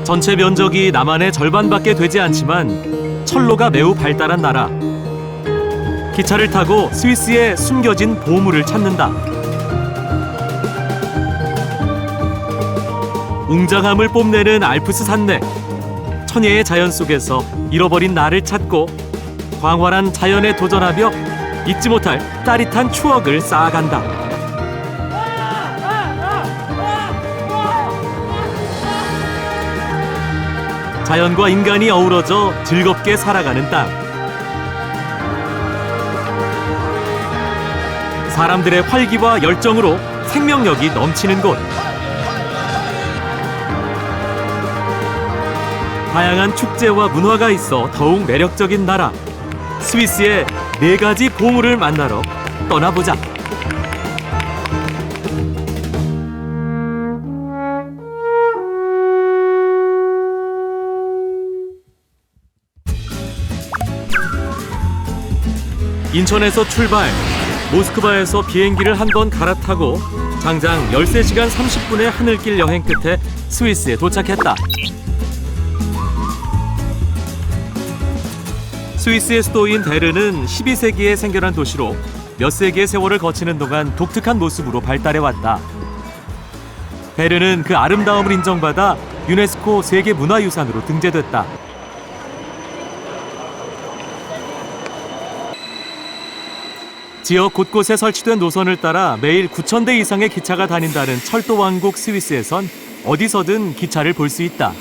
전체 면적이 남한의 절반밖에 되지 않지만 철로가 매우 발달한 나라. 기차를 타고 스위스의 숨겨진 보물을 찾는다. 웅장함을 뽐내는 알프스 산맥. 천혜의 자연 속에서 잃어버린 나를 찾고 광활한 자연에 도전하며 잊지 못할 따릿한 추억을 쌓아간다. 자연과 인간이 어우러져 즐겁게 살아가는 땅. 사람들의 활기와 열정으로 생명력이 넘치는 곳. 다양한 축제와 문화가 있어 더욱 매력적인 나라. 스위스의 4가지 보물을 만나러 떠나보자. 인천에서 출발, 모스크바에서 비행기를 한 번 갈아타고 장장 13시간 30분의 하늘길 여행 끝에 스위스에 도착했다. 스위스의 수도인 베른은 12세기에 생겨난 도시로 몇 세기의 세월을 거치는 동안 독특한 모습으로 발달해왔다. 베른은 그 아름다움을 인정받아 유네스코 세계문화유산으로 등재됐다. 지역 곳곳에 설치된 노선을 따라 매일 9,000대 이상의 기차가 다닌다는 철도 왕국 스위스에선 어디서든 기차를 볼 수 있다.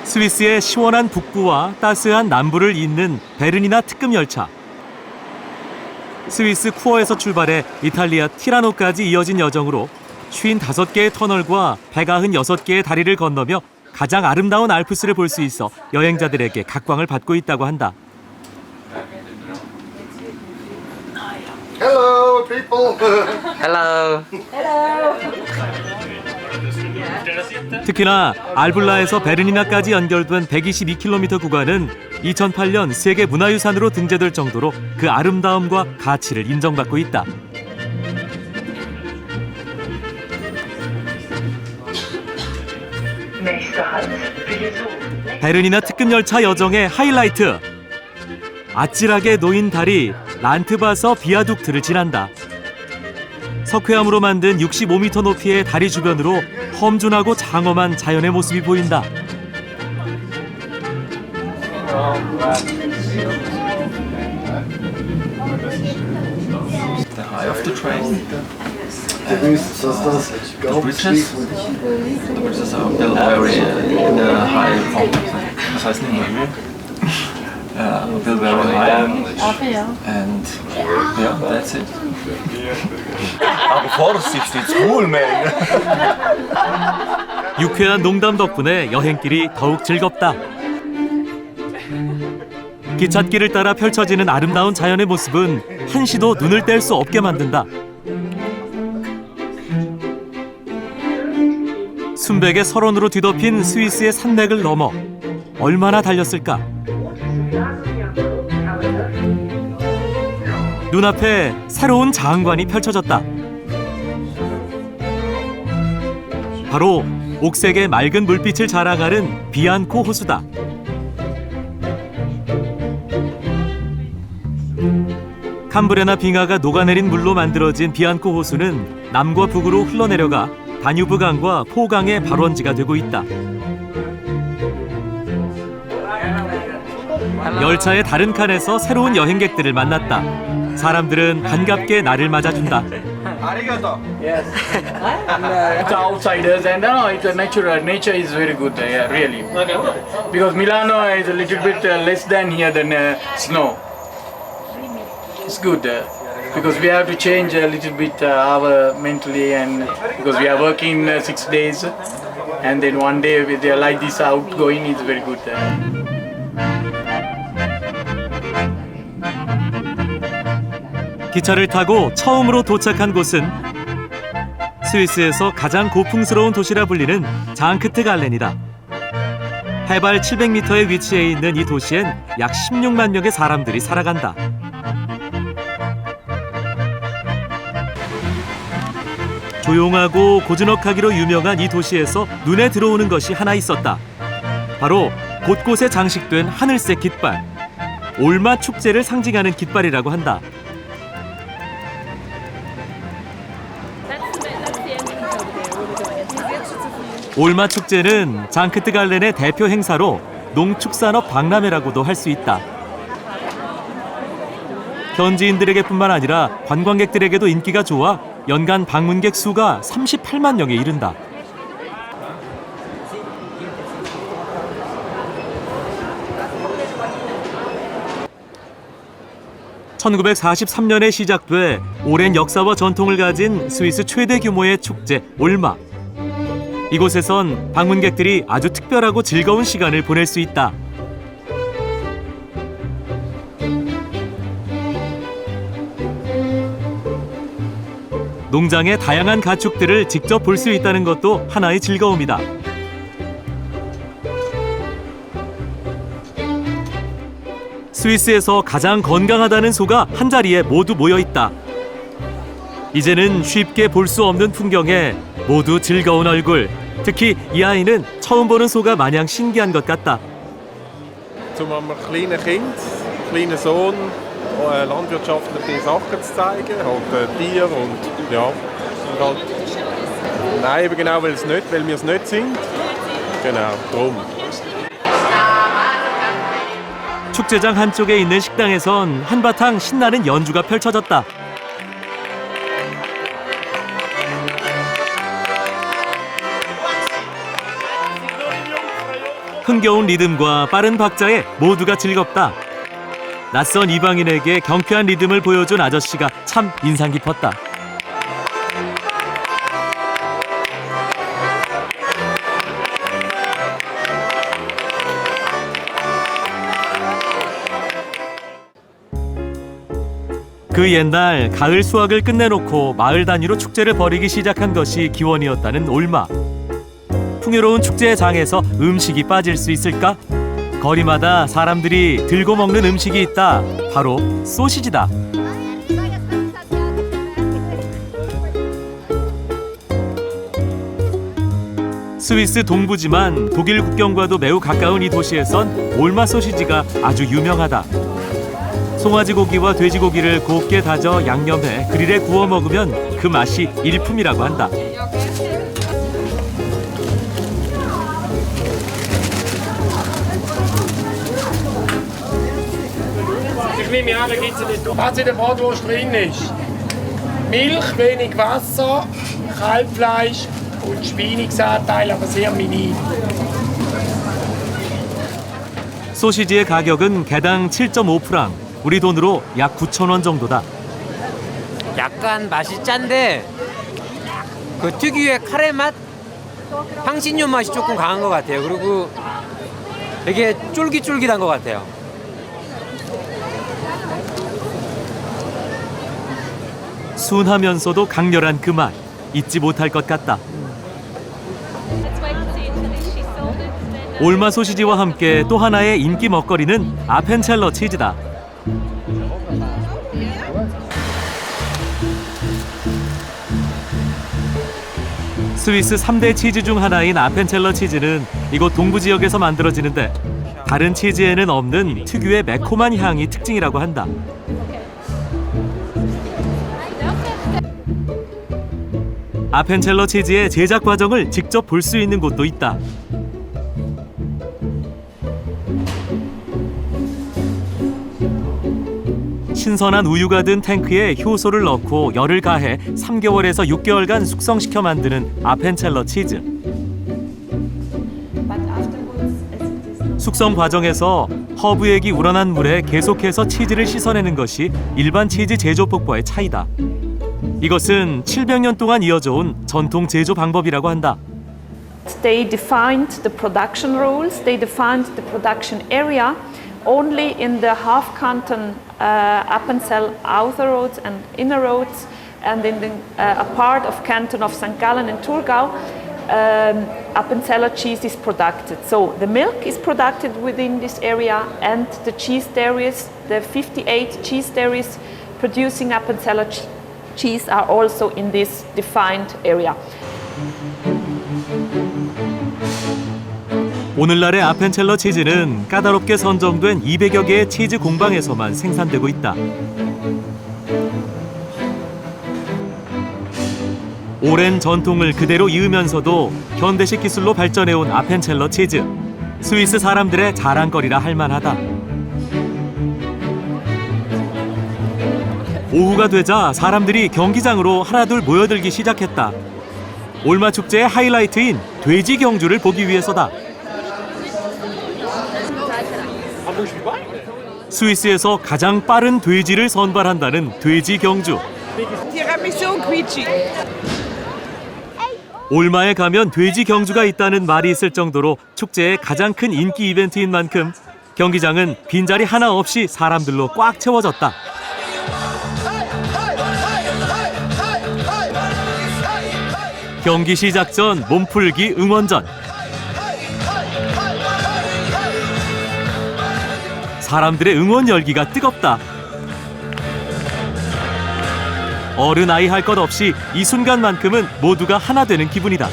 스위스의 시원한 북부와 따스한 남부를 잇는 베른이나 특급 열차. 스위스 쿠어에서 출발해 이탈리아 티라노까지 이어진 여정으로 55개의 터널과 196개의 다리를 건너며 가장 아름다운 알프스를 볼 수 있어 여행자들에게 각광을 받고 있다고 한다. Hello, people. Hello. 특히나 알블라에서 베르니나까지 연결된 122km 구간은 2008년 세계 문화유산으로 등재될 정도로 그 아름다움과 가치를 인정받고 있다. 베르니나 특급 열차 여정의 하이라이트. 아찔하게 놓인 다리 란트바서 비아둑트를 지난다. 석회암으로 만든 65m 높이의 다리 주변으로 험준하고 장엄한 자연의 모습이 보인다. The high of the train. The bridges The bridges are built very in the high point. Das heißt nicht mehr built very high. And yeah, that's it. Aber Vorsicht, it's cool, man. 유쾌한 농담 덕분에 여행길이 더욱 즐겁다. 기찻길을 따라 펼쳐지는 아름다운 자연의 모습은 한시도 눈을 뗄 수 없게 만든다. 순백의 설원으로 뒤덮인 스위스의 산맥을 넘어 얼마나 달렸을까? 눈앞에 새로운 장관이 펼쳐졌다. 바로 옥색의 맑은 물빛을 자랑하는 비안코 호수다. 캄브레나 빙하가 녹아내린 물로 만들어진 비안코 호수는 남과 북으로 흘러내려가 다뉴브 강과 포강의 발원지가 되고 있다. 열차의 다른 칸에서 새로운 여행객들을 만났다. 사람들은 반갑게 나를 맞아준다. Yes. It's outsiders and it's a nature is very good, really. Because Milano is a little bit less than here than snow. It's good because we have to change a little bit our mentally and because we are working 6 days and then one day with like this outgoing is very good. 기차를 타고 처음으로 도착한 곳은 스위스에서 가장 고풍스러운 도시라 불리는 장크트갈렌이다. 해발 700m의 위치해 있는 이 도시엔 약 16만 명의 사람들이 살아간다. 조용하고 고즈넉하기로 유명한 이 도시에서 눈에 들어오는 것이 하나 있었다. 바로 곳곳에 장식된 하늘색 깃발. 올마 축제를 상징하는 깃발이라고 한다. 올마 축제는 장크트갈렌의 대표 행사로 농축산업 박람회라고도 할 수 있다. 현지인들에게뿐만 아니라 관광객들에게도 인기가 좋아 연간 방문객 수가 38만 명에 이른다. (1943년에) 시작돼 오랜 역사와 전통을 가진 스위스 최대 규모의 축제 올마. 이곳에선 방문객들이 아주 특별하고 즐거운 시간을 보낼 수 있다. 농장의 다양한 가축들을 직접 볼 수 있다는 것도 하나의 즐거움이다. 스위스에서 가장 건강하다는 소가 한자리에 모두 모여 있다. 이제는 쉽게 볼 수 없는 풍경에 모두 즐거운 얼굴. 특히 이 아이는 처음 보는 소가 마냥 신기한 것 같다. Um einem kleinen Kind, kleinen Sohn, landwirtschaftliche Sachen zu zeigen, halt Tiere und ja, und halt, nein, eben genau, weil wir es nicht sind, genau, drum. 축제장 한쪽에 있는 식당에선 한바탕 신나는 연주가 펼쳐졌다. 흥겨운 리듬과 빠른 박자에 모두가 즐겁다. 낯선 이방인에게 경쾌한 리듬을 보여준 아저씨가 참 인상 깊었다. 그 옛날 가을 수확을 끝내놓고 마을 단위로 축제를 벌이기 시작한 것이 기원이었다는 올마. 풍요로운 축제장에서 음식이 빠질 수 있을까? 거리마다 사람들이 들고 먹는 음식이 있다. 바로 소시지다. 스위스 동부지만 독일 국경과도 매우 가까운 이 도시에선 올마 소시지가 아주 유명하다. 송아지 고기와 돼지고기를 곱게 다져 양념해 그릴에 구워 먹으면 그 맛이 일품이라고 한다. Ich nehme an, da gibt es nicht, was in der Bratwurst drin ist. Milch, wenig Wasser, Kalbfleisch und Schweinigsanteil, aber sehr minim. 소시지의 가격은 개당 7.5프랑, 우리 돈으로 약 9,000원 정도다. 약간 맛이 짠데 그 특유의 카레 맛, 향신료 맛이 조금 강한 것 같아요. 그리고 되게 쫄깃쫄깃한 것 같아요. 순하면서도 강렬한 그 맛, 잊지 못할 것 같다. 올마 소시지와 함께 또 하나의 인기 먹거리는 아펜첼러 치즈다. 스위스 3대 치즈 중 하나인 아펜첼러 치즈는 이곳 동부 지역에서 만들어지는데 다른 치즈에는 없는 특유의 매콤한 향이 특징이라고 한다. 아펜첼러 치즈의 제작 과정을 직접 볼 수 있는 곳도 있다. 신선한 우유가 든 탱크에 효소를 넣고 열을 가해 3개월에서 6개월간 숙성시켜 만드는 아펜첼러 치즈. 숙성 과정에서 허브액이 우러난 물에 계속해서 치즈를 씻어내는 것이 일반 치즈 제조법과의 차이다. 이것은 700년 동안 이어져 온 전통 제조 방법이라고 한다. They defined the production rules, they defined the production area only in the half canton Appenzell outer roads and inner roads, and in a part of canton of St. Gallen and Thurgau, Appenzeller cheese is produced. So the milk is produced within this area, and the cheese dairies, the 58 cheese dairies producing Appenzeller cheese are also in this defined area. 오늘날의 아펜첼러 치즈는 까다롭게 선정된 200여 개의 치즈 공방에서만 생산되고 있다. 오랜 전통을 그대로 이으면서도 현대식 기술로 발전해온 아펜첼러 치즈. 스위스 사람들의 자랑거리라 할 만하다. 오후가 되자 사람들이 경기장으로 하나둘 모여들기 시작했다. 올마 축제의 하이라이트인 돼지 경주를 보기 위해서다. 스위스에서 가장 빠른 돼지를 선발한다는 돼지 경주. 올마에 가면 돼지 경주가 있다는 말이 있을 정도로 축제의 가장 큰 인기 이벤트인 만큼 경기장은 빈자리 하나 없이 사람들로 꽉 채워졌다. 경기 시작 전 몸풀기 응원전. 사람들의 응원 열기가 뜨겁다. 어른 아이 할 것 없이 이 순간만큼은 모두가 하나 되는 기분이다.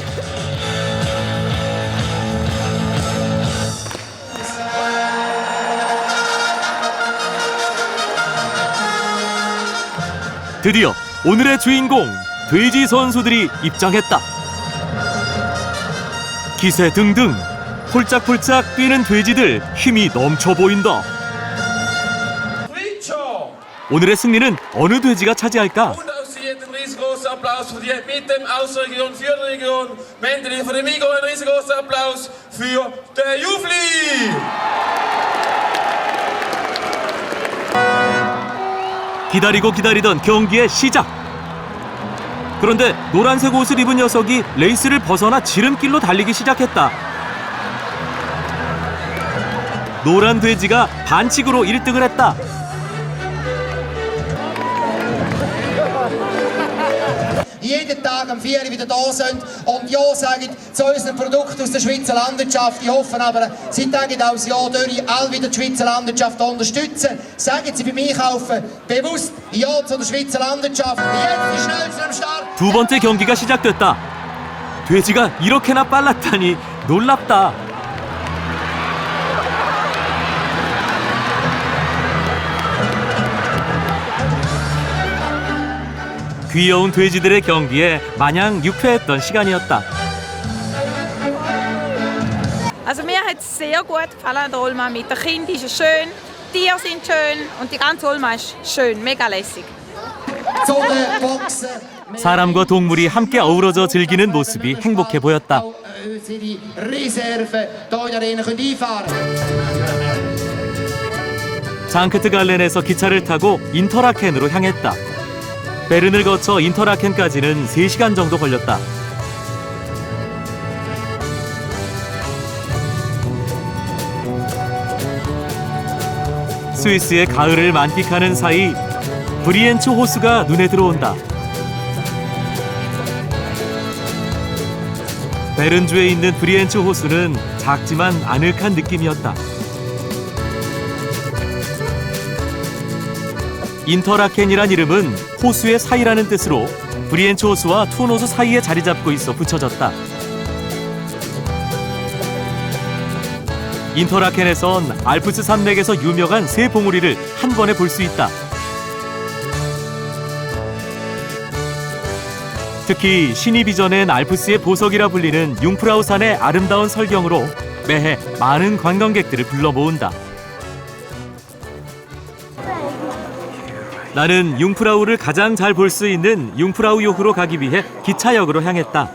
드디어 오늘의 주인공 돼지 선수들이 입장했다. 기세 등등 홀짝홀짝 뛰는 돼지들 힘이 넘쳐 보인다. 오늘의 승리는 어느 돼지가 차지할까? Applaus für die mit dem Außenregion, für die Region, Mendeli für den Migo, ein riesengroßer Applaus für den Jufli! 기다리고 기다리던 경기의 시작. 그런데 노란색 옷을 입은 녀석이 레이스를 벗어나 지름길로 달리기 시작했다. 노란 돼지가 반칙으로 1등을 했다. jeden Tag am 4 Uhr wieder da sind und Ja sagen zu unseren Produkten aus der Schweizer Landwirtschaft. Ich hoffe aber, Sie denken auch das Jahr durch, all wieder die Schweizer Landwirtschaft unterstützen. Sagen Sie beim Einkaufen bewusst Ja zu der Schweizer Landwirtschaft. Jetzt die Schnellsten am Start. 두 번째 경기가 시작됐다. 돼지가 이렇게나 빨랐다니 놀랍다. 귀여운 돼지들의 경기에 마냥 유쾌했던 시간이었다. Also mir hat es sehr gut gefallen, der Olma mit den Kindern ist es schön, die Tiere sind schön und die ganze Olma ist schön, mega lässig. 사람과 동물이 함께 어우러져 즐기는 모습이 행복해 보였다. 장크트 갈렌에서 기차를 타고 인터라켄으로 향했다. 베른을 거쳐 인터라켄까지는 3시간 정도 걸렸다. 스위스의 가을을 만끽하는 사이 브리엔츠 호수가 눈에 들어온다. 베른주에 있는 브리엔츠 호수는 작지만 아늑한 느낌이었다. 인터라켄이란 이름은 호수의 사이라는 뜻으로 브리엔츠 호수와 툰 호수 사이에 자리 잡고 있어 붙여졌다. 인터라켄에선 알프스 산맥에서 유명한 새 봉우리를 한 번에 볼 수 있다. 특히 신이 빚어낸 알프스의 보석이라 불리는 융프라우산의 아름다운 설경으로 매해 많은 관광객들을 불러 모은다. 나는 융프라우를 가장 잘 볼 수 있는 융프라우 요흐로 가기 위해 기차역으로 향했다.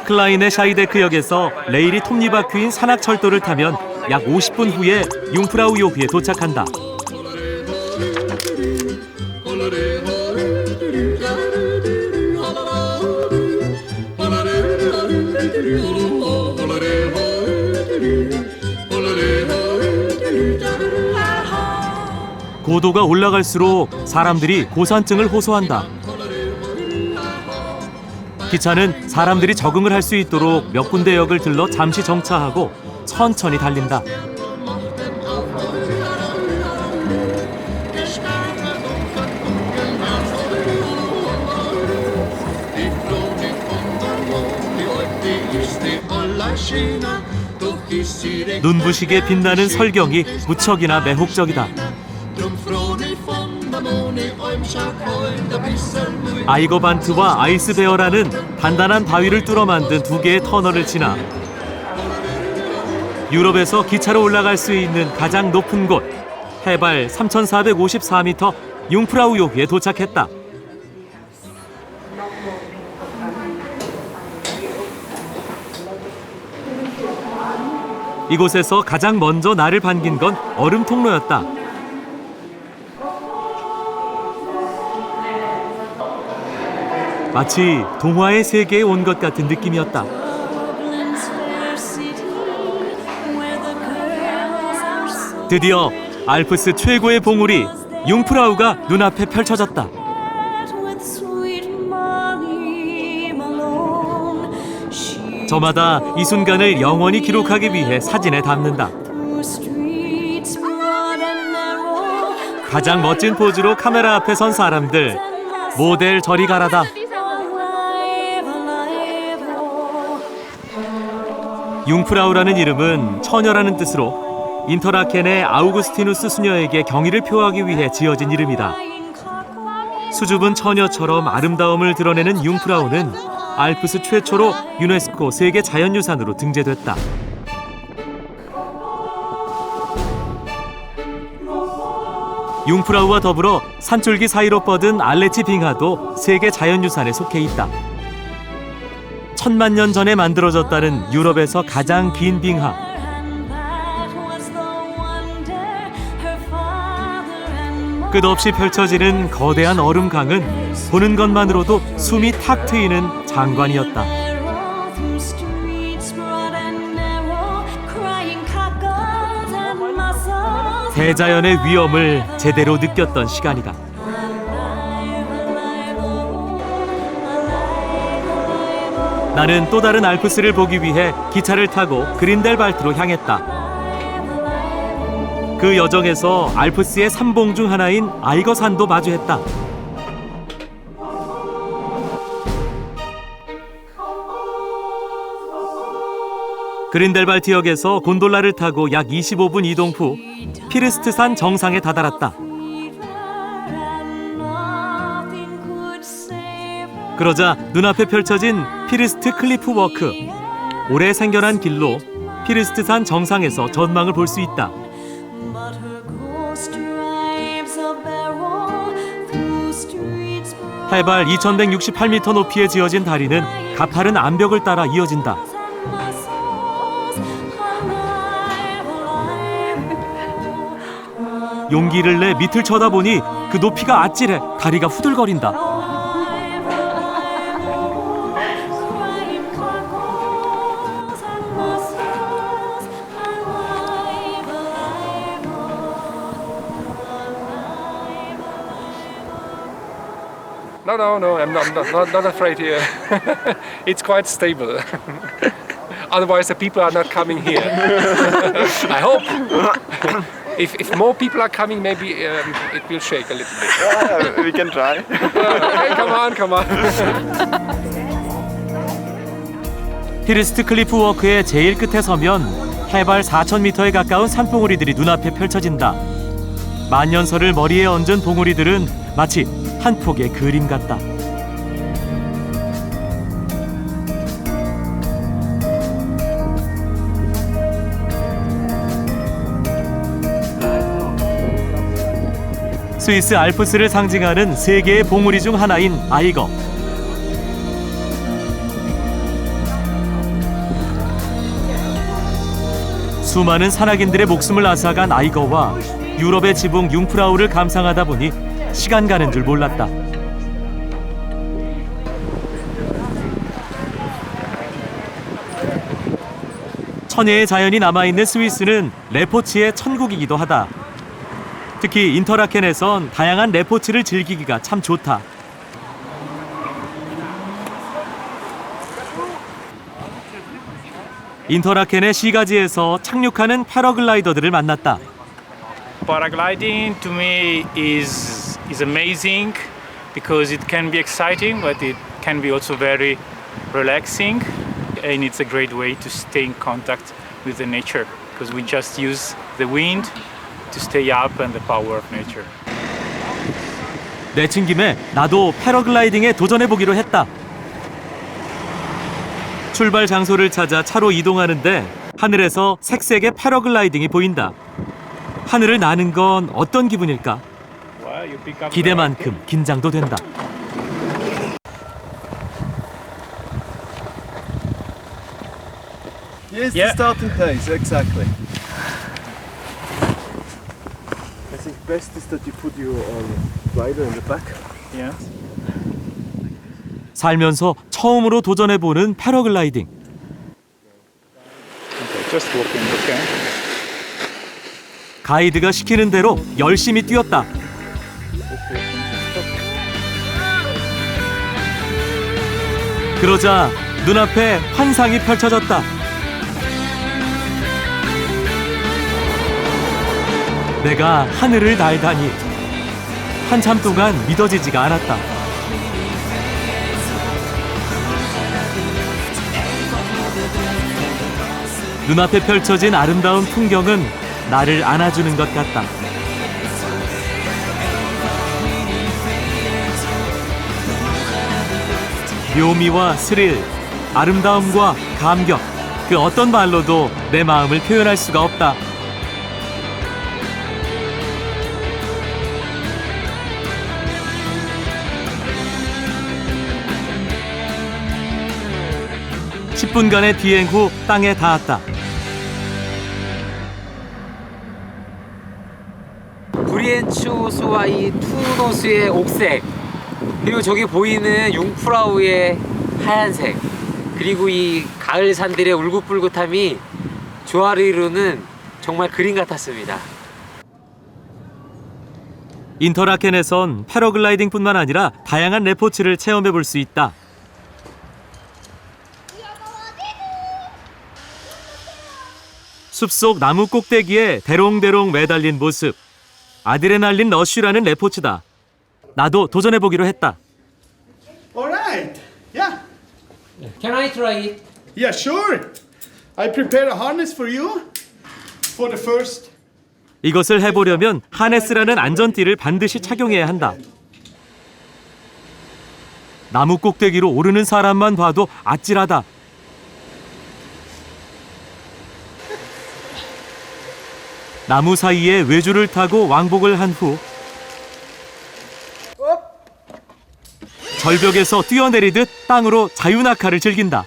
클라인의 샤이데크역에서 레일이 톱니바퀴인 산악철도를 타면 약 50분 후에 융프라우 요흐에 도착한다. 고도가 올라갈수록 사람들이 고산증을 호소한다. 기차는 사람들이 적응을 할 수 있도록 몇 군데 역을 들러 잠시 정차하고 천천히 달린다. 눈부시게 빛나는 설경이 무척이나 매혹적이다. 아이거반트와 아이스베어라는 단단한 바위를 뚫어 만든 두 개의 터널을 지나 유럽에서 기차로 올라갈 수 있는 가장 높은 곳, 해발 3,454m 융프라우 요흐에 도착했다. 이곳에서 가장 먼저 나를 반긴 건 얼음 통로였다. 마치 동화의 세계에 온 것 같은 느낌이었다. 드디어 알프스 최고의 봉우리 융프라우가 눈앞에 펼쳐졌다. 저마다 이 순간을 영원히 기록하기 위해 사진에 담는다. 가장 멋진 포즈로 카메라 앞에 선 사람들, 모델 저리 가라다. 융프라우라는 이름은 처녀라는 뜻으로 인터라켄의 아우구스티누스 수녀에게 경의를 표하기 위해 지어진 이름이다. 수줍은 처녀처럼 아름다움을 드러내는 융프라우는 알프스 최초로 유네스코 세계 자연유산으로 등재됐다. 융프라우와 더불어 산줄기 사이로 뻗은 알레치 빙하도 세계 자연유산에 속해 있다. 1000만 년 전에 만들어졌다는 유럽에서 가장 긴 빙하. 끝없이 펼쳐지는 거대한 얼음강은 보는 것만으로도 숨이 탁 트이는 장관이었다. 대자연의 위엄을 제대로 느꼈던 시간이다. 나는 또 다른 알프스를 보기 위해 기차를 타고 그린델발트로 향했다. 그 여정에서 알프스의 삼봉 중 하나인 아이거산도 마주했다. 그린델발트역에서 곤돌라를 타고 약 25분 이동 후 피르스트산 정상에 다다랐다. 그러자 눈앞에 펼쳐진 피르스트 클리프 워크. 올해 생겨난 길로 피르스트산 정상에서 전망을 볼 수 있다. 해발 2168m 높이에 지어진 다리는 가파른 암벽을 따라 이어진다. 용기를 내 밑을 쳐다보니 그 높이가 아찔해 다리가 후들거린다. No, I'm not afraid here. It's quite stable. Otherwise the people are not coming here. I hope. If more people are coming, maybe it will shake a little bit. We can try. Okay, come on. 피르스트 클리프 워크의 제일 끝에 서면 해발 4,000m에 가까운 산봉우리들이 눈앞에 펼쳐진다. 만년설을 머리에 얹은 봉우리들은 마치 한 폭의 그림 같다. 스위스 알프스를 상징하는 세 개의 봉우리 중 하나인 아이거. 수많은 산악인들의 목숨을 앗아간 아이거와 유럽의 지붕 융프라우를 감상하다 보니 시간 가는 줄 몰랐다. 천혜의 자연이 남아있는 스위스는 레포츠의 천국이기도 하다. 특히 인터라켄에선 다양한 레포츠를 즐기기가 참 좋다. 인터라켄의 시가지에서 착륙하는 패러글라이더들을 만났다. Paragliding to me is amazing because it can be exciting, but it can be also very relaxing. and it's a great way to stay in contact with the nature because we just use the wind to stay up and the power of nature. 내친 김에 나도 패러글라이딩에 도전해보기로 했다. 출발 장소를 찾아 차로 이동하는데 하늘에서 색색의 패러글라이딩이 보인다. 하늘을 나는 건 어떤 기분일까? 기대만큼 긴장도 된다. Here's the starting place, exactly. I think best is that you put your rider in the back. Yeah. 살면서 처음으로 도전해보는 패러글라이딩. Okay, just walking, okay. 가이드가 시키는 대로 열심히 뛰었다. 그러자 눈앞에 환상이 펼쳐졌다. 내가 하늘을 날다니 한참 동안 믿어지지가 않았다. 눈앞에 펼쳐진 아름다운 풍경은 나를 안아주는 것 같다. 묘미와 스릴, 아름다움과 감격, 그 어떤 말로도 내 마음을 표현할 수가 없다. (10분간의) 비행 후 땅에 닿았다. 브리엔츠호수와 이 투노스의 옥색, 그리고 저기 보이는 융프라우의 하얀색, 그리고 이 가을 산들의 울긋불긋함이 조화를 이루는 정말 그림 같았습니다. 인터라켄에선 패러글라이딩뿐만 아니라 다양한 레포츠를 체험해 볼 수 있다. 숲속 나무 꼭대기에 대롱대롱 매달린 모습. 아드레날린 러쉬라는 레포츠다. 나도 도전해보기로 했다. Alright, yeah. Can I try it? Yeah, sure. I prepare a harness for you for the first. 이것을 해보려면 하네스라는 안전띠를 반드시 착용해야 한다. 나무 꼭대기로 오르는 사람만 봐도 아찔하다. 나무 사이에 외줄을 타고 왕복을 한 후 절벽에서 뛰어내리듯 땅으로 자유낙하를 즐긴다.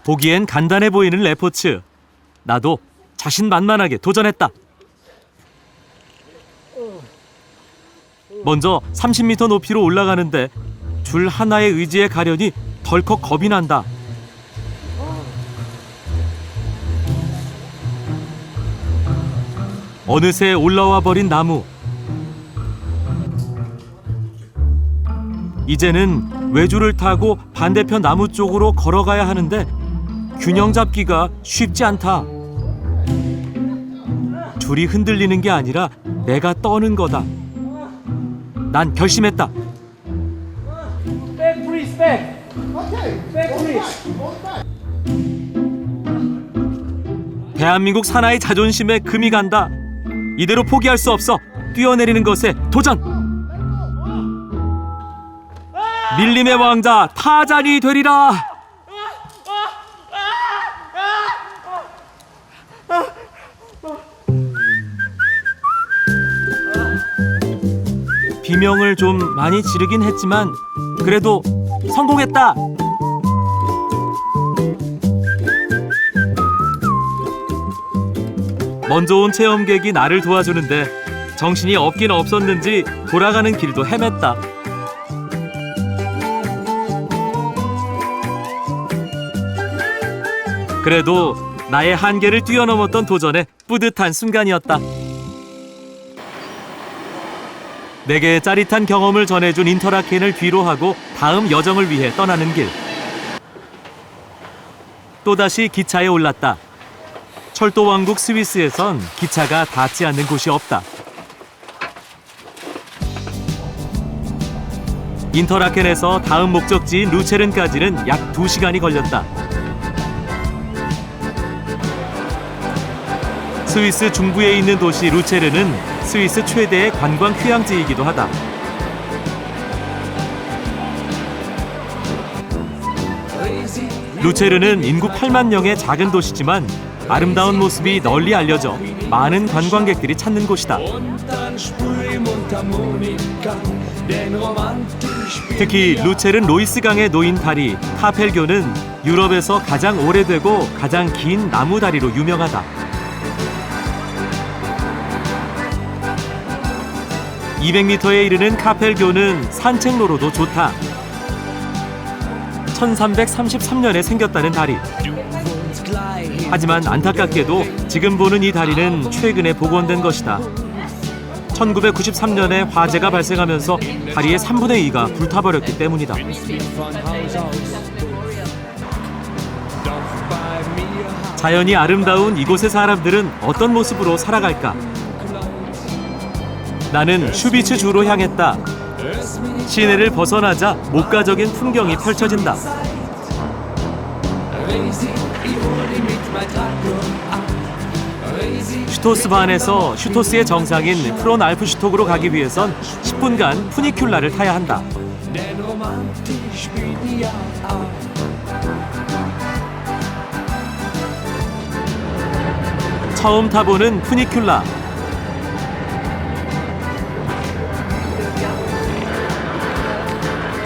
보기엔 간단해 보이는 레포츠. 나도 자신만만하게 도전했다. 먼저 30m 높이로 올라가는데 줄 하나에 의지해 가려니 덜컥 겁이 난다. 어느새 올라와 버린 나무. 이제는 외줄을 타고 반대편 나무 쪽으로 걸어가야 하는데 균형 잡기가 쉽지 않다. 줄이 흔들리는 게 아니라 내가 떠는 거다. 난 결심했다. Back, please, back. Back, please. 대한민국 사나이 자존심에 금이 간다. 이대로 포기할 수 없어. 뛰어내리는 것에 도전! 밀림의 왕자 타잔이 되리라. 비명을 좀 많이 지르긴 했지만 그래도 성공했다. 먼저 온 체험객이 나를 도와주는데 정신이 없긴 없었는지 돌아가는 길도 헤맸다. 그래도 나의 한계를 뛰어넘었던 도전에 뿌듯한 순간이었다. 내게 짜릿한 경험을 전해준 인터라켄을 뒤로하고 다음 여정을 위해 떠나는 길. 또다시 기차에 올랐다. 철도 왕국 스위스에선 기차가 닿지 않는 곳이 없다. 인터라켄에서 다음 목적지인 루체른까지는 약 2시간이 걸렸다. 스위스 중부에 있는 도시 루체른은 스위스 최대의 관광 휴양지이기도 하다. 루체른은 인구 8만 명의 작은 도시지만 아름다운 모습이 널리 알려져 많은 관광객들이 찾는 곳이다. 특히 루체른 로이스강에 놓인 다리 카펠교는 유럽에서 가장 오래되고 가장 긴 나무 다리로 유명하다. 200m에 이르는 카펠교는 산책로로도 좋다. 1333년에 생겼다는 다리. 하지만 안타깝게도 지금 보는 이 다리는 최근에 복원된 것이다. 1993년에 화재가 발생하면서 다리의 3분의 2가 불타버렸기 때문이다. 자연이 아름다운 이곳의 사람들은 어떤 모습으로 살아갈까? 나는 슈비츠 주로 향했다. 시내를 벗어나자 목가적인 풍경이 펼쳐진다. 슈토스반에서 슈토스의 정상인 프론알프슈톡으로 가기 위해선 10분간 푸니큘라를 타야 한다. 처음 타보는 푸니큘라.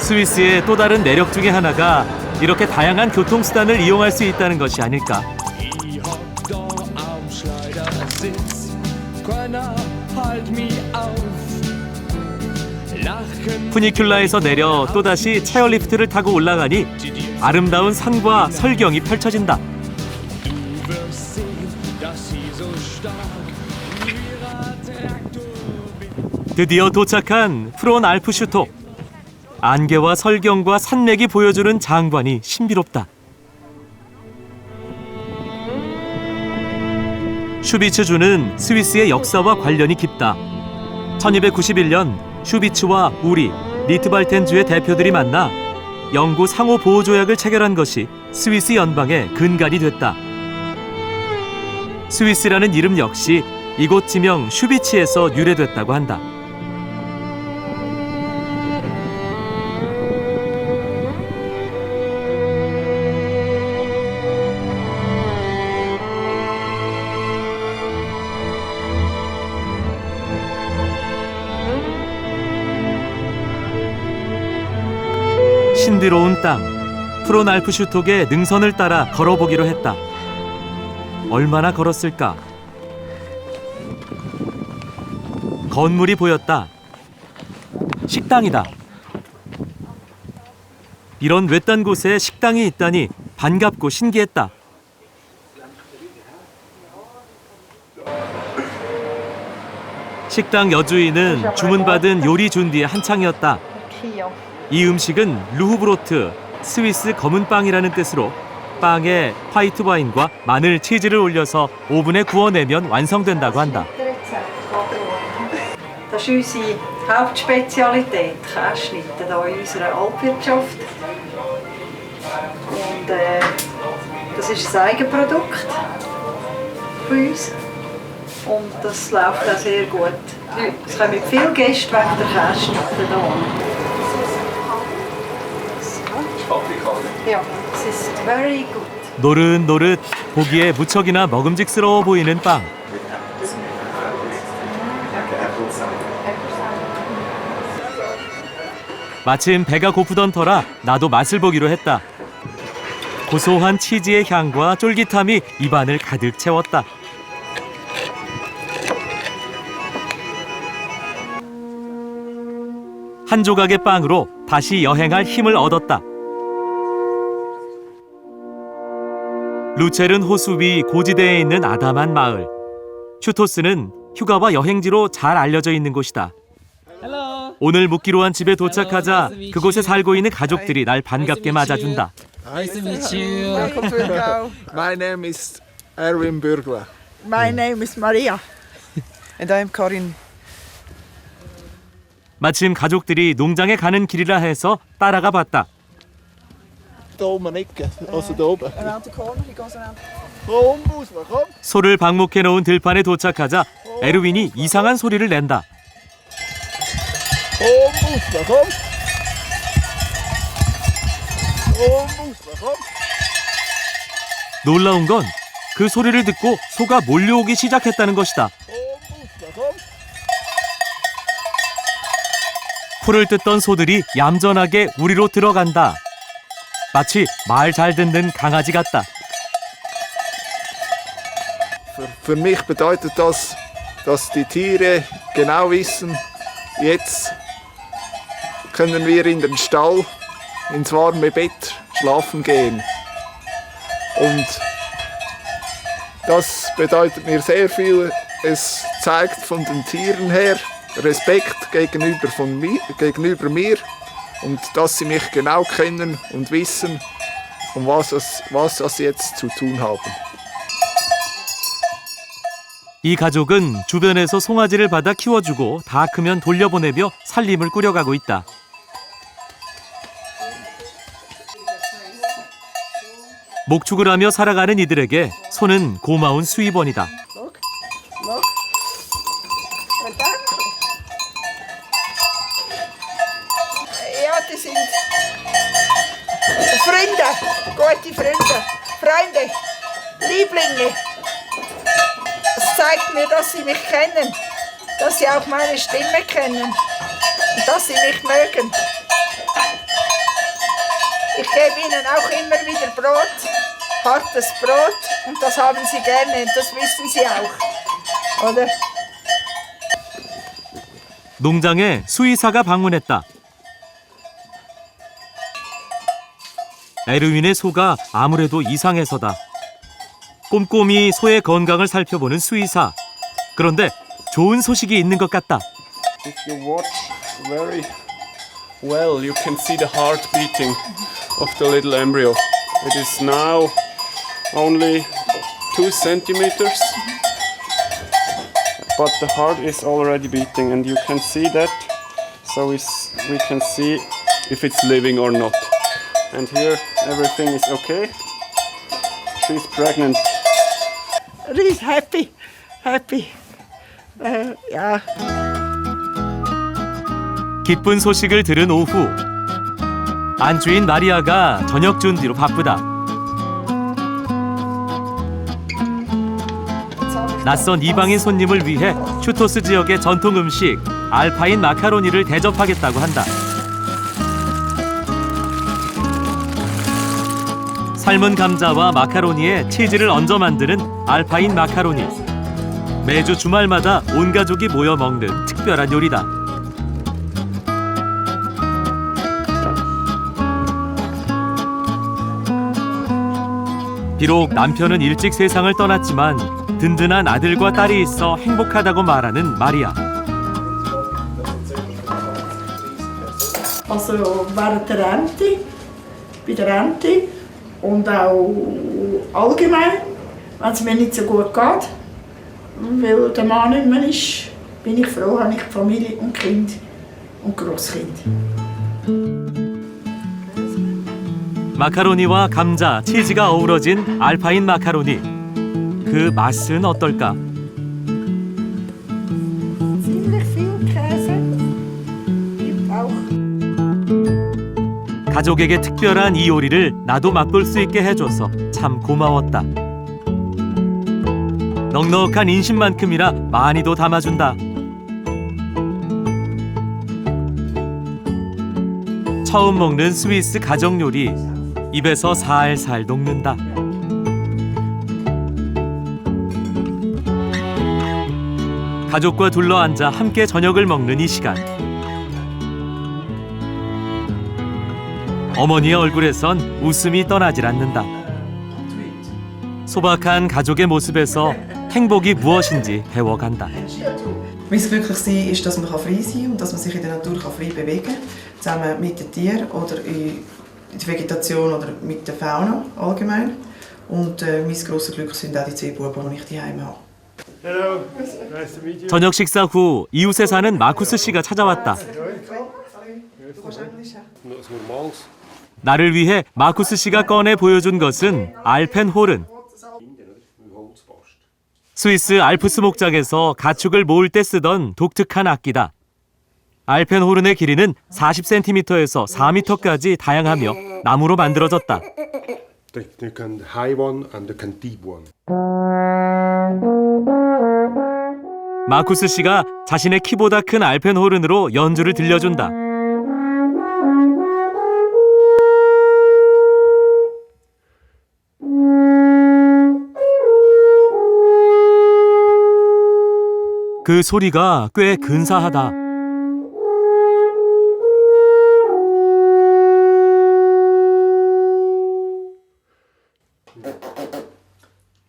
스위스의 또 다른 매력 중에 하나가 이렇게 다양한 교통수단을 이용할 수 있다는 것이 아닐까. 푸니큘라에서 내려 또다시 체어리프트를 타고 올라가니 아름다운 산과 설경이 펼쳐진다. 드디어 도착한 프론알프슈톡. 안개와 설경과 산맥이 보여주는 장관이 신비롭다. 슈비츠주는 스위스의 역사와 관련이 깊다. 1291년 슈비츠와 우리, 리트발텐주의 대표들이 만나 영구 상호 보호 조약을 체결한 것이 스위스 연방의 근간이 됐다. 스위스라는 이름 역시 이곳 지명 슈비츠에서 유래됐다고 한다. 신비로운 땅, 프론알프슈톡의 능선을 따라 걸어보기로 했다. 얼마나 걸었을까? 건물이 보였다. 식당이다. 이런 외딴 곳에 식당이 있다니 반갑고 신기했다. 식당 여주인은 주문받은 요리 준비에 한창이었다. 이 음식은 루흐브로트, 스위스 검은 빵이라는 뜻으로 빵에 화이트 와인과 마늘, 치즈를 올려서 오븐에 구워내면 완성된다고 한다. Das ist unsere Hauptspezialität, Kässchnitte hier in unserer Alpwirtschaft. Und das ist ein Eigenprodukt für uns. Und das läuft auch sehr gut. Es kommen viele Gäste wegen der Kässchnitte hier. Ja, es ist very good. 노릇노릇 보기에 무척이나 먹음직스러워 보이는 빵. 마침 배가 고프던 터라 나도 맛을 보기로 했다. 고소한 치즈의 향과 쫄깃함이 입안을 가득 채웠다. 한 조각의 빵으로 다시 여행할 힘을 얻었다. 루체른 호수 위 고지대에 있는 아담한 마을. 슈토스는 휴가와 여행지로 잘 알려져 있는 곳이다. 오늘 묵기로 한 집에 도착하자 그곳에 살고 있는 가족들이 날 반갑게 맞아준다. Nice to meet you. Welcome to Rico. My name is Erwin Burgler. My name is Maria. And I'm Corinne. 마침 ga족들이 농장에 가는 길이라 해서 따라가 봤다. Da oben Ecke, also da oben. Around the corner, he goes around. Komm, Busler, komm. 소를 방목해 놓은 들판에 도착하자 에르윈이 이상한 소리를 낸다. Komm, Busler, komm. Komm, Busler, komm. 놀라운 건 그 소리를 듣고 소가 몰려오기 시작했다는 것이다. Busler, komm. 풀을 뜯던 소들이 얌전하게 우리로 들어간다. 마치 말 잘 듣는 강아지 같다. Für mich bedeutet das, dass die Tiere genau wissen, jetzt können wir in den Stall, ins warme Bett schlafen gehen. Und das bedeutet mir sehr viel. Es zeigt von den Tieren her Respekt gegenüber mir und dass sie mich genau kennen und wissen, was das jetzt zu tun haben. 이 가족은 주변에서 송아지를 받아 키워주고 다 크면 돌려보내며 살림을 꾸려가고 있다. 목축을 하며 살아가는 이들에게 소는 고마운 수입원이다. Ja, die sind Freunde, gute Freunde, Lieblinge. Es zeigt mir, dass sie mich kennen, dass sie auch meine Stimme kennen und dass sie mich mögen. Ich gebe ihnen auch immer wieder Brot, hartes Brot, und das haben sie gerne und das wissen sie auch, oder? 농장에 수의사가 방문했다. 에르윈의 소가 아무래도 이상해서다. 꼼꼼히 소의 건강을 살펴보는 수의사. 그런데 좋은 소식이 있는 것 같다. If you watch very well, you can see the heart beating of the little embryo. It is now only 2 centimeters, but the heart is already beating, and you can see that. So we can see if it's living or not. And here everything is okay. She's pregnant. She's happy. Ja. 기쁜 소식을 들은 오후. 안주인 마리아가 저녁 준비로 바쁘다. 낯선 이방인 손님을 위해 슈토스 지역의 전통 음식 알파인 마카로니를 대접하겠다고 한다. 삶은 감자와 마카로니에 치즈를 얹어 만드는 알파인 마카로니. 매주 주말마다 온 가족이 모여 먹는 특별한 요리다. 비록 남편은 일찍 세상을 떠났지만 든든한 아들과 딸이 있어 행복하다고 말하는 마리아. Also während der Rente, bei der Rente und auch allgemein, wenn es mir nicht so gut geht, weil der Mann nicht mehr ist, bin ich froh, habe ich Familie und Kind und Grosskind. 마카로니와 감자, 치즈가 어우러진 알파인 마카로니. 그 맛은 어떨까? Ziemlich viel Käse. Gibt auch. 가족에게 특별한 이 요리를 나도 맛볼 수 있게 해줘서 참 고마웠다. 넉넉한 인심만큼이나 많이도 담아준다. 처음 먹는 스위스 가정 요리. 입에서 살살 녹는다. 가족과 둘러앉아 함께 저녁을 먹는 이 시간. 어머니의 얼굴에선 웃음이 떠나질 않는다. 소박한 가족의 모습에서 행복이 무엇인지 배워간다. Wie glücklich sein ist, dass man frei sein kann und dass man sich in der Natur frei bewegen kann, zusammen mit den Tieren oder in der Vegetation oder mit der Fauna allgemein. Und mein grosses Glück sind auch die 2 Buben, die ich daheim habe. 저녁 식사 후 이웃에 사는 마쿠스 씨가 찾아왔다. 나를 위해 마쿠스 씨가 꺼내 보여준 것은 알펜호른. 스위스 알프스 목장에서 가축을 모을 때 쓰던 독특한 악기다. 알펜호른의 길이는 40cm에서 4m까지 다양하며 나무로 만들어졌다. You can high one and you can deep one. 마쿠스 씨가 자신의 키보다 큰 알펜호른으로 연주를 들려준다. 그 소리가 꽤 근사하다.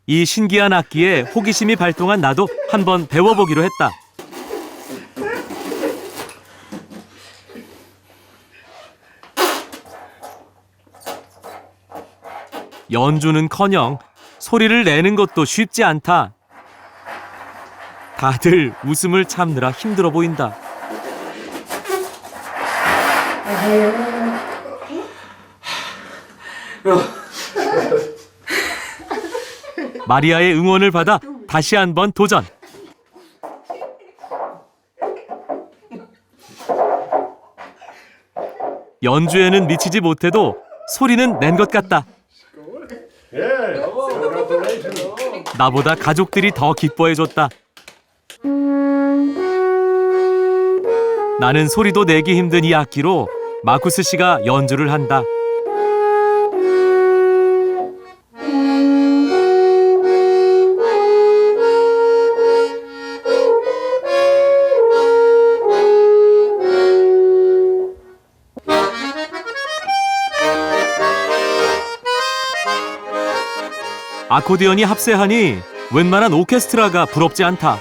이 신기한 악기에 호기심이 발동한 나도 한번 배워보기로 했다. 연주는커녕 소리를 내는 것도 쉽지 않다. 다들 웃음을 참느라 힘들어 보인다. 마리아의 응원을 받아 다시 한번 도전. 연주에는 미치지 못해도 소리는 낸 것 같다. 나보다 가족들이 더 기뻐해줬다. 나는 소리도 내기 힘든 이 악기로 마쿠스 씨가 연주를 한다. 아코디언이 합세하니 웬만한 오케스트라가 부럽지 않다.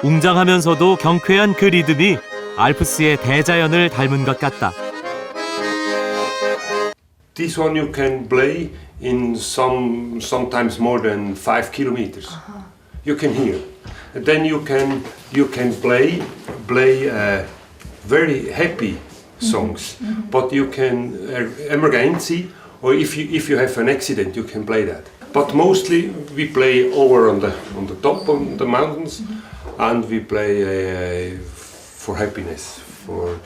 웅장하면서도 경쾌한 그 리듬이 알프스의 대자연을 닮은 것 같다. This one you can play in sometimes more than 5 kilometers. You can hear. And then you can play very happy songs. But you can emergency or if you have an accident you can play that. But mostly we play over on the top of the mountains. And we play for happiness, for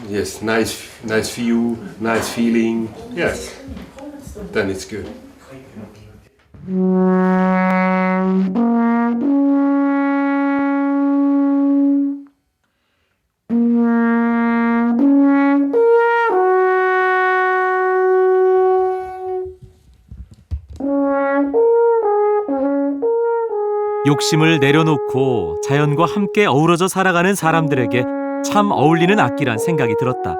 yes, nice view, nice feeling. Yes, then it's good. 욕심을 내려놓고 자연과 함께 어우러져 살아가는 사람들에게 참 어울리는 악기란 생각이 들었다.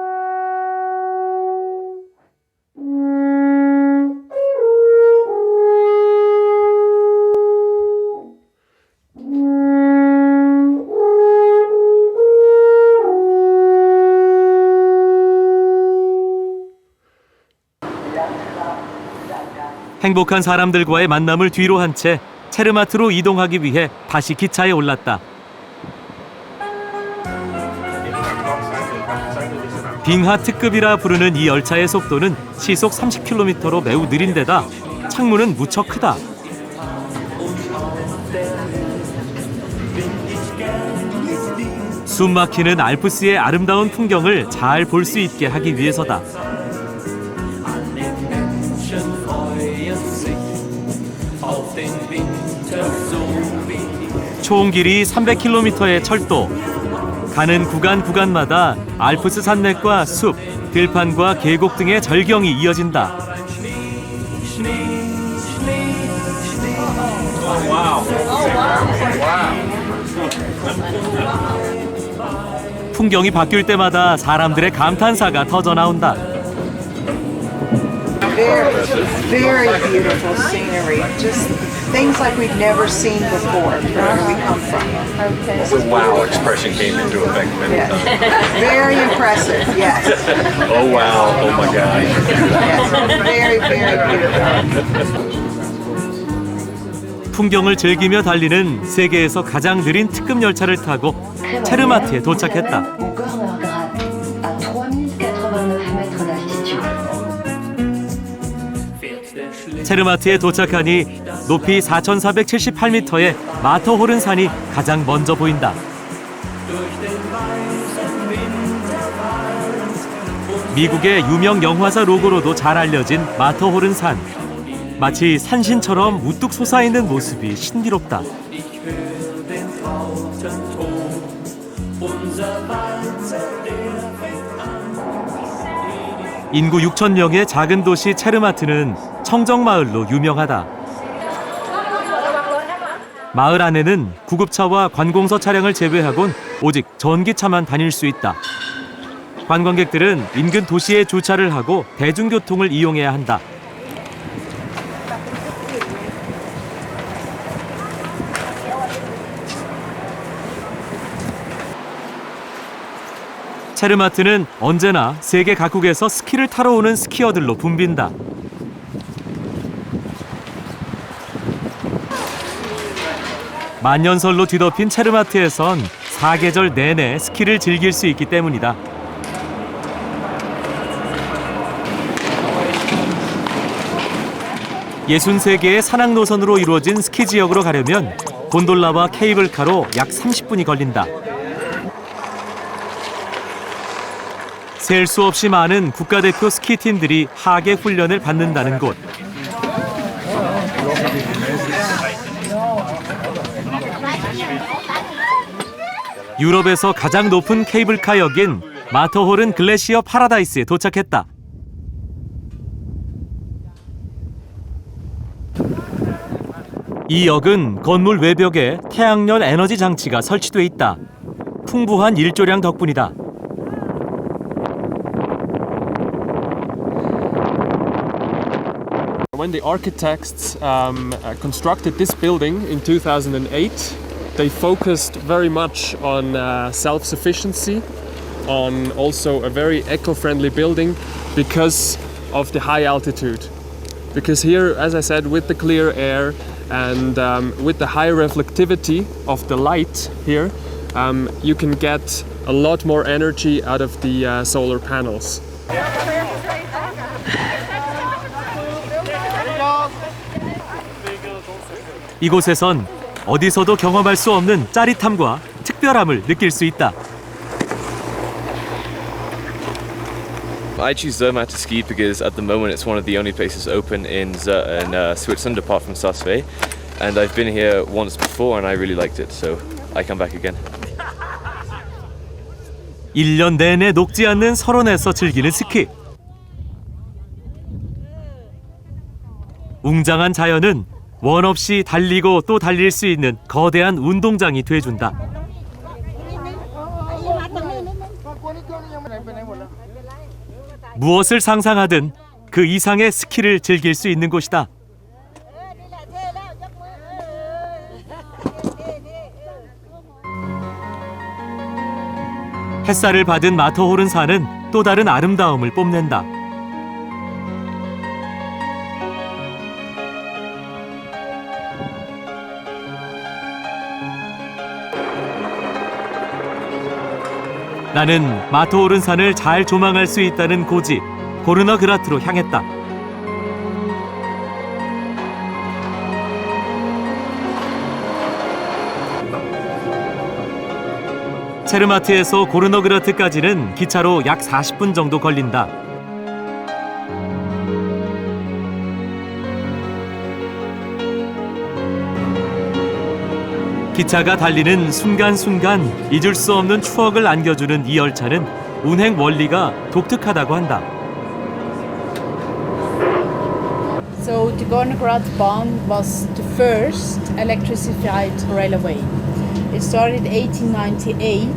행복한 사람들과의 만남을 뒤로 한 채 체르마트로 이동하기 위해 다시 기차에 올랐다. 빙하 특급이라 부르는 이 열차의 속도는 시속 30km로 매우 느린 데다 창문은 무척 크다. 숨막히는 알프스의 아름다운 풍경을 잘 볼 수 있게 하기 위해서다. 총 길이 300km의 철도. 가는 구간마다 알프스 산맥과 숲, 들판과 계곡 등의 절경이 이어진다. 풍경이 바뀔 때마다 사람들의 감탄사가 터져 나온다. Very beautiful scenery. Just things like we've never seen before where we come from. Okay. The wow expression came into effect many times. Very impressive, yes. Oh wow, oh my God. Yes, very, very beautiful. 풍경을 즐기며 달리는 세계에서 가장 느린 특급 열차를 타고 체르마트에 도착했다. 체르마트에 도착하니 높이 4,478m의 마터호른 산이 가장 먼저 보인다. 미국의 유명 영화사 로고로도 잘 알려진 마터호른 산. 마치 산신처럼 우뚝 솟아있는 모습이 신비롭다. 인구 6,000명의 작은 도시 체르마트는 청정마을로 유명하다. 마을 안에는 구급차와 관공서 차량을 제외하곤 오직 전기차만 다닐 수 있다. 관광객들은 인근 도시에 주차를 하고 대중교통을 이용해야 한다. 체르마트는 언제나 세계 각국에서 스키를 타러 오는 스키어들로 붐빈다. 만년설로 뒤덮인 체르마트에선 사계절 내내 스키를 즐길 수 있기 때문이다. 예순세 개의 산악 노선으로 이루어진 스키 지역으로 가려면 곤돌라와 케이블카로 약 30분이 걸린다. 셀 수 없이 많은 국가대표 스키팀들이 하계 훈련을 받는다는 곳. 유럽에서 가장 높은 케이블카 역인 마터호른 글래시어 파라다이스에 도착했다. 이 역은 건물 외벽에 태양열 에너지 장치가 설치돼 있다. 풍부한 일조량 덕분이다. When the architects constructed this building in 2008, they focused very much on self-sufficiency, on also a very eco-friendly building because of the high altitude. Because here, as I said, with the clear air and with the high reflectivity of the light here, you can get a lot more energy out of the solar panels. 이곳에선 어디서도 경험할 수 없는 짜릿함과 특별함을 느낄 수 있다. I choose Zermatt to ski because at the moment it's one of the only places open in Switzerland apart from Saas-Fee, and I've been here once before and I really liked it, so I come back again. 1년 내내 녹지 않는 설원에서 즐기는 스키. 웅장한 자연은 원 없이 달리고 또 달릴 수 있는 거대한 운동장이 돼준다. 무엇을 상상하든 그 이상의 스키를 즐길 수 있는 곳이다. 햇살을 받은 마터호른 산은 또 다른 아름다움을 뽐낸다. 나는 마터호른 산을 잘 조망할 수 있다는 고지 고르너그라트로 향했다. 체르마트에서 고르너그라트까지는 기차로 약 40분 정도 걸린다. 기차가 달리는 순간순간 잊을 수 없는 추억을 안겨주는 이 열차는 운행 원리가 독특하다고 한다. So the Gornergrat-Bahn was the first electrified railway. It started in 1898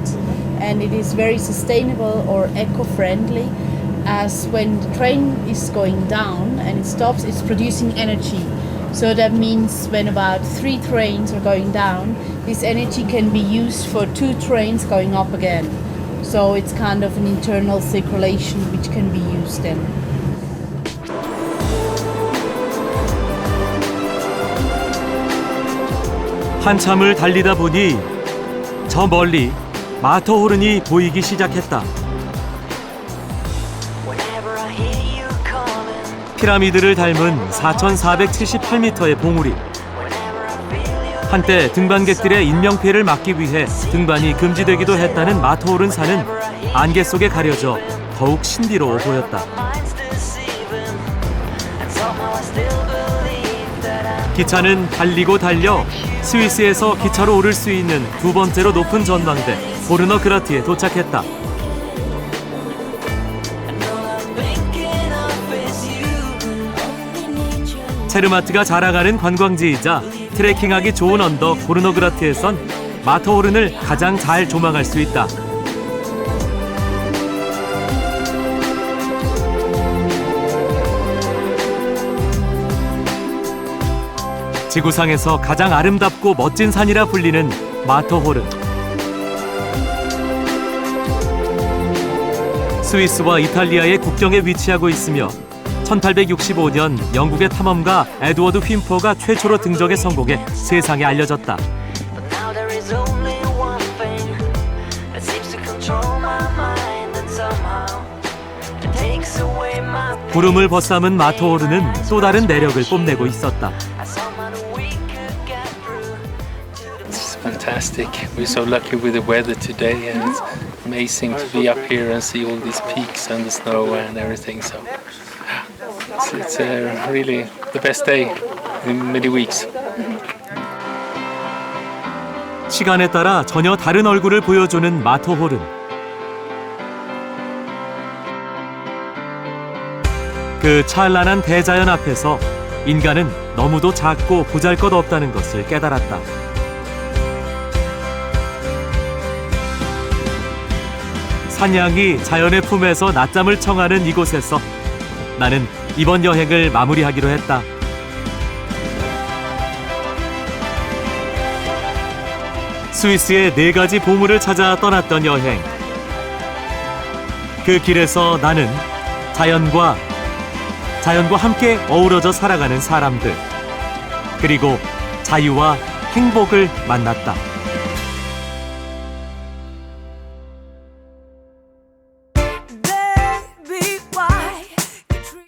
and it is very sustainable or eco-friendly, as when the train is going down and it stops, it's producing energy. So that means when about 3 trains are going down, this energy can be used for 2 trains going up again. So it's kind of an internal circulation which can be used then. 한참을 달리다 보니 저 멀리 마터호른이 보이기 시작했다. 피라미드를 닮은 4,478m의 봉우리. 한때 등반객들의 인명피해를 막기 위해 등반이 금지되기도 했다는 마터호른 산은 안개 속에 가려져 더욱 신비로워 보였다. 기차는 달리고 달려 스위스에서 기차로 오를 수 있는 2번째로 높은 전망대 호르너 그라트에 도착했다. 체르마트가 자랑하는 관광지이자 트레킹하기 좋은 언덕 호르너 그라트에선 마터호른을 가장 잘 조망할 수 있다. 지구상에서 가장 아름답고 멋진 산이라 불리는 마터호른. 스위스와 이탈리아의 국경에 위치하고 있으며 1865년 영국의 탐험가 에드워드 휜퍼가 최초로 등정에 성공해 세상에 알려졌다. 구름을 벗삼은 마터호른은 또 다른 매력을 뽐내고 있었다. Fantastic. We're so lucky with the weather today, and it's amazing to be up here and see all these peaks and the snow and everything. So it's really the best day in many weeks. 시간에 따라 전혀 다른 얼굴을 보여주는 마터호른. 그 찬란한 대자연 앞에서 인간은 너무도 작고 보잘것없다는 것을 깨달았다. 산양이 자연의 품에서 낮잠을 청하는 이곳에서 나는 이번 여행을 마무리하기로 했다. 스위스의 4가지 보물을 찾아 떠났던 여행. 그 길에서 나는 자연과 함께 어우러져 살아가는 사람들, 그리고 자유와 행복을 만났다.